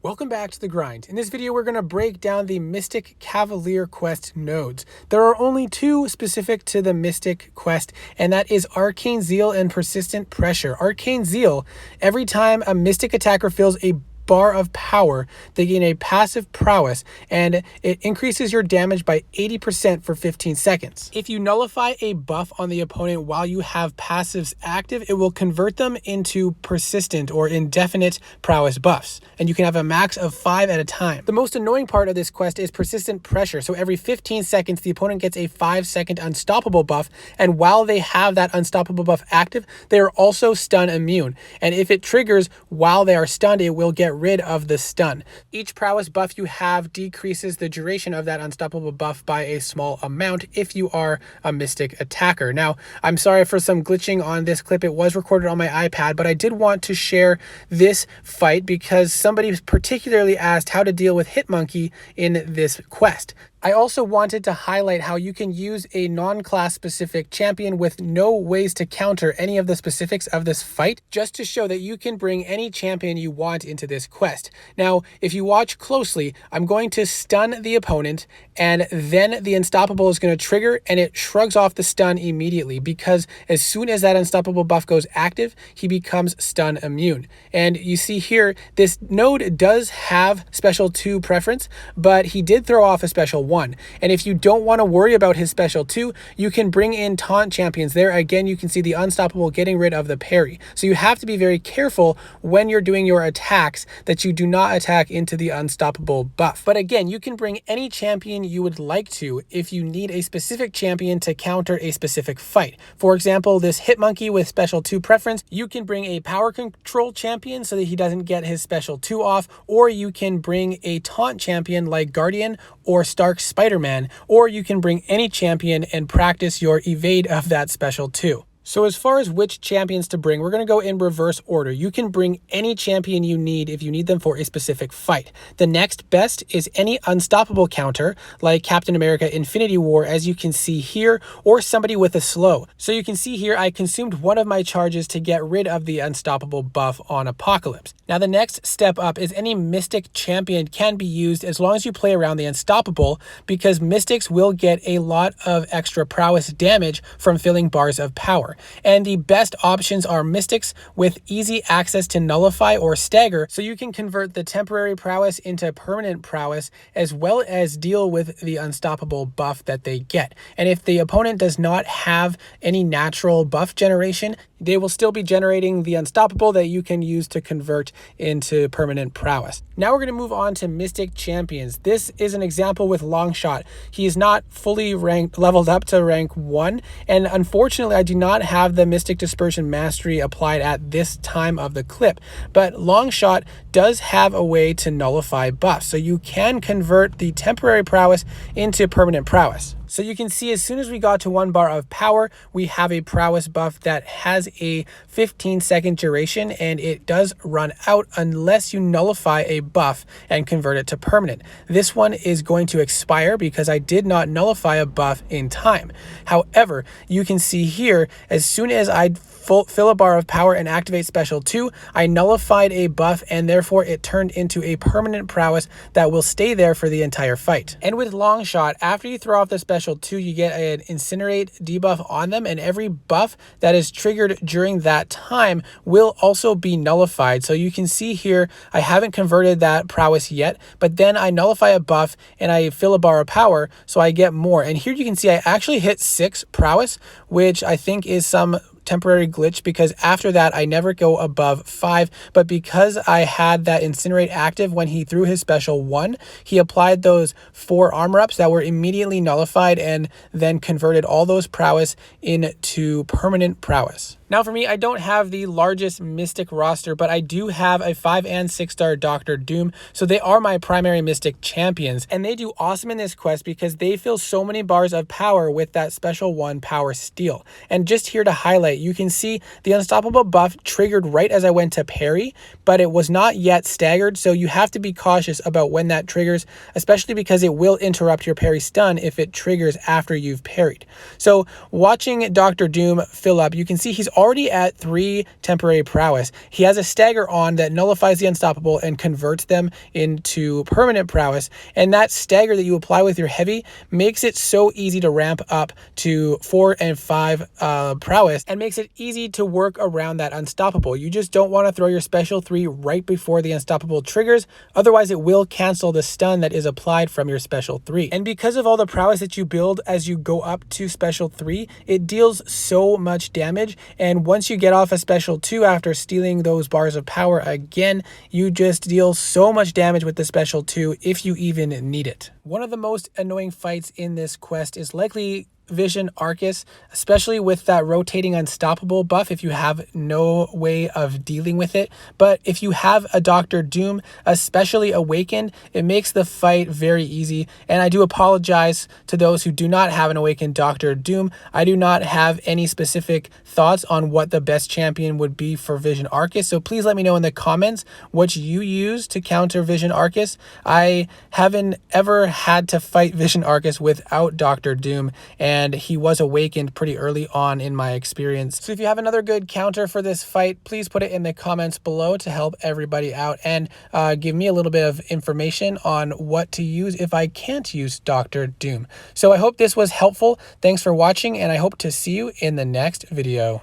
Welcome back to The Grind. In this video, we're going to break down the Mystic Cavalier quest nodes. There are only two specific to the Mystic quest, and that is Arcane Zeal and Persistent Pressure. Arcane Zeal, every time a Mystic attacker feels a bar of power, they gain a passive prowess, and it increases your damage by 80% for 15 seconds. If you nullify a buff on the opponent while you have passives active, it will convert them into persistent or indefinite prowess buffs, and you can have a max of 5 at a time. The most annoying part of this quest is Persistent Pressure. So every 15 seconds, the opponent gets a 5-second unstoppable buff, and while they have that unstoppable buff active, they are also stun immune. And if it triggers while they are stunned, it will get rid of the stun. Each prowess buff you have decreases the duration of that unstoppable buff by a small amount if you are a Mystic attacker. Now, I'm sorry for some glitching on this clip. It was recorded on my iPad, but I did want to share this fight because somebody particularly asked how to deal with Hitmonkey in this quest. I also wanted to highlight how you can use a non-class specific champion with no ways to counter any of the specifics of this fight, just to show that you can bring any champion you want into this quest. Now, if you watch closely, I'm going to stun the opponent, and then the unstoppable is going to trigger, and it shrugs off the stun immediately, because as soon as that unstoppable buff goes active, he becomes stun immune. And you see here, this node does have special 2 preference, but he did throw off a special 1. And if you don't want to worry about his special 2, you can bring in taunt champions. There again, you can see the unstoppable getting rid of the parry. So you have to be very careful when you're doing your attacks that you do not attack into the unstoppable buff. But again, you can bring any champion you would like to if you need a specific champion to counter a specific fight. For example, this Hitmonkey with special 2 preference, you can bring a power control champion so that he doesn't get his special 2 off, or you can bring a taunt champion like Guardian or Stark Spider-Man, or you can bring any champion and practice your evade of that special 2. So as far as which champions to bring, we're going to go in reverse order. You can bring any champion you need if you need them for a specific fight. The next best is any unstoppable counter, like Captain America Infinity War, as you can see here, or somebody with a slow. So you can see here, I consumed one of my charges to get rid of the unstoppable buff on Apocalypse. Now the next step up is any Mystic champion can be used as long as you play around the unstoppable, because Mystics will get a lot of extra prowess damage from filling bars of power. And the best options are Mystics with easy access to nullify or stagger, so you can convert the temporary prowess into permanent prowess, as well as deal with the unstoppable buff that they get. And if the opponent does not have any natural buff generation, they will still be generating the unstoppable that you can use to convert into permanent prowess. Now we're going to move on to Mystic champions. This is an example with Longshot. He is not fully leveled up to rank 1, and unfortunately I do not have the Mystic Dispersion Mastery applied at this time of the clip, but Longshot does have a way to nullify buffs, so you can convert the temporary prowess into permanent prowess. So you can see as soon as we got to 1 bar of power, we have a prowess buff that has a 15-second duration, and it does run out unless you nullify a buff and convert it to permanent. This one is going to expire because I did not nullify a buff in time. However, you can see here, as soon as I fill a bar of power and activate special 2, I nullified a buff, and therefore it turned into a permanent prowess that will stay there for the entire fight. And with Longshot, after you throw off the special 2, you get an Incinerate debuff on them, and every buff that is triggered during that time will also be nullified. So you can see here, I haven't converted that prowess yet, but then I nullify a buff and I fill a bar of power, so I get more. And here you can see I actually hit 6 prowess, which I think is some temporary glitch, because after that I never go above 5, but because I had that Incinerate active when he threw his special 1, he applied those 4 armor ups that were immediately nullified and then converted all those prowess into permanent prowess. Now for me, I don't have the largest Mystic roster, but I do have a 5 and 6 star Dr. Doom, so they are my primary Mystic champions, and they do awesome in this quest because they fill so many bars of power with that special 1 power steal. And just here to highlight, fight. You can see the unstoppable buff triggered right as I went to parry, but it was not yet staggered, so you have to be cautious about when that triggers, especially because it will interrupt your parry stun if it triggers after you've parried. So watching Dr. Doom fill up, you can see he's already at 3 temporary prowess. He has a stagger on that nullifies the unstoppable and converts them into permanent prowess, and that stagger that you apply with your heavy makes it so easy to ramp up to 4 and 5 prowess, and makes it easy to work around that unstoppable. You just don't want to throw your special 3 right before the unstoppable triggers, otherwise it will cancel the stun that is applied from your special 3. And because of all the prowess that you build as you go up to special 3, it deals so much damage, and once you get off a special 2 after stealing those bars of power again, you just deal so much damage with the special 2 if you even need it. One of the most annoying fights in this quest is likely Vision Arcus, especially with that rotating unstoppable buff if you have no way of dealing with it. But if you have a Dr. Doom, especially awakened, it makes the fight very easy. And I do apologize to those who do not have an awakened Dr. Doom. I do not have any specific thoughts on what the best champion would be for Vision Arcus, so please let me know in the comments what you use to counter Vision Arcus. I haven't ever had to fight Vision Arcus without Dr. Doom, and he was awakened pretty early on in my experience. So if you have another good counter for this fight, please put it in the comments below to help everybody out, and give me a little bit of information on what to use if I can't use Dr. Doom. So I hope this was helpful. Thanks for watching, and I hope to see you in the next video.